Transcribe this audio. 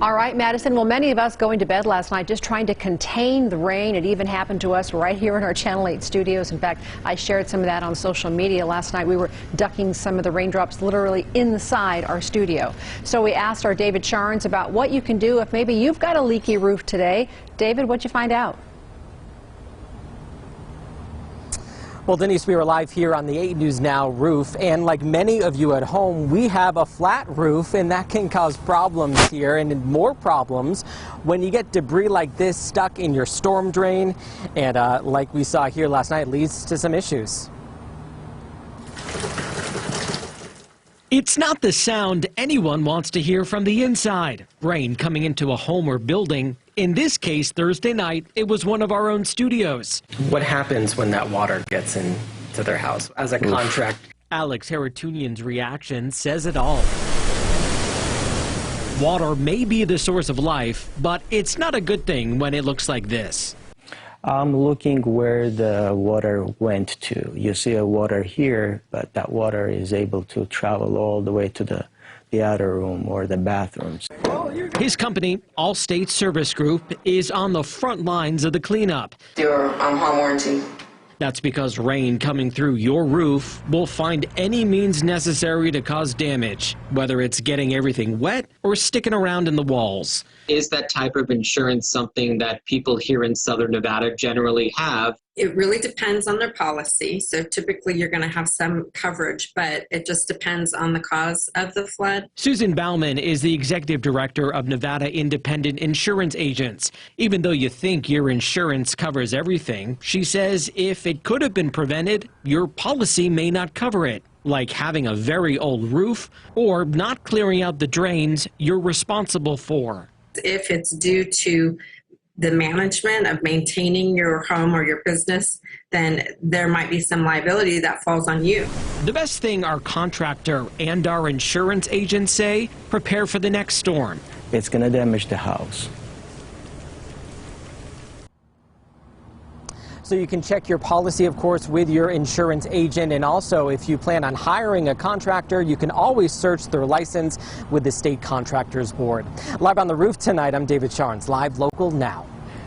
All right, Madison. Well, many of us going to bed last night just trying to contain the rain. It even happened to us right here in our Channel 8 studios. In fact, I shared some of that on social media last night. We were ducking some of the raindrops literally inside our studio. So we asked our David Charns about what you can do if maybe you've got a leaky roof today. David, what'd you find out? Well, Denise, we are live here on the 8 News Now roof, and like many of you at home, we have a flat roof, and that can cause problems here, and more problems when you get debris like this stuck in your storm drain, and like we saw here last night, leads to some issues. It's not the sound anyone wants to hear from the inside. Rain coming into a home or building. In this case, Thursday night, it was one of our own studios. What happens when that water gets into their house as a contractor? Harutyunyan's reaction says it all. Water may be the source of life, but it's not a good thing when it looks like this. I'm looking where the water went to. You see a water here, but that water is able to travel all the way to the other room or the bathrooms. His company, Allstate Service Group, is on the front lines of the cleanup. Your home warranty. That's because rain coming through your roof will find any means necessary to cause damage, whether it's getting everything wet or sticking around in the walls. Is that type of insurance something that people here in Southern Nevada generally have? It really depends on their policy. So typically you're going to have some coverage, but it just depends on the cause of the flood. Susan Bauman is the executive director of Nevada Independent Insurance Agents. Even though you think your insurance covers everything, she says if it could have been prevented, your policy may not cover it, like having a very old roof or not clearing out the drains you're responsible for. If it's due to the management of maintaining your home or your business, then there might be some liability that falls on you. The best thing our contractor and our insurance agents say, prepare for the next storm. It's going to damage the house. So you can check your policy, of course, with your insurance agent. And also, if you plan on hiring a contractor, you can always search their license with the State Contractors Board. Live on the roof tonight, I'm David Charns, live local now.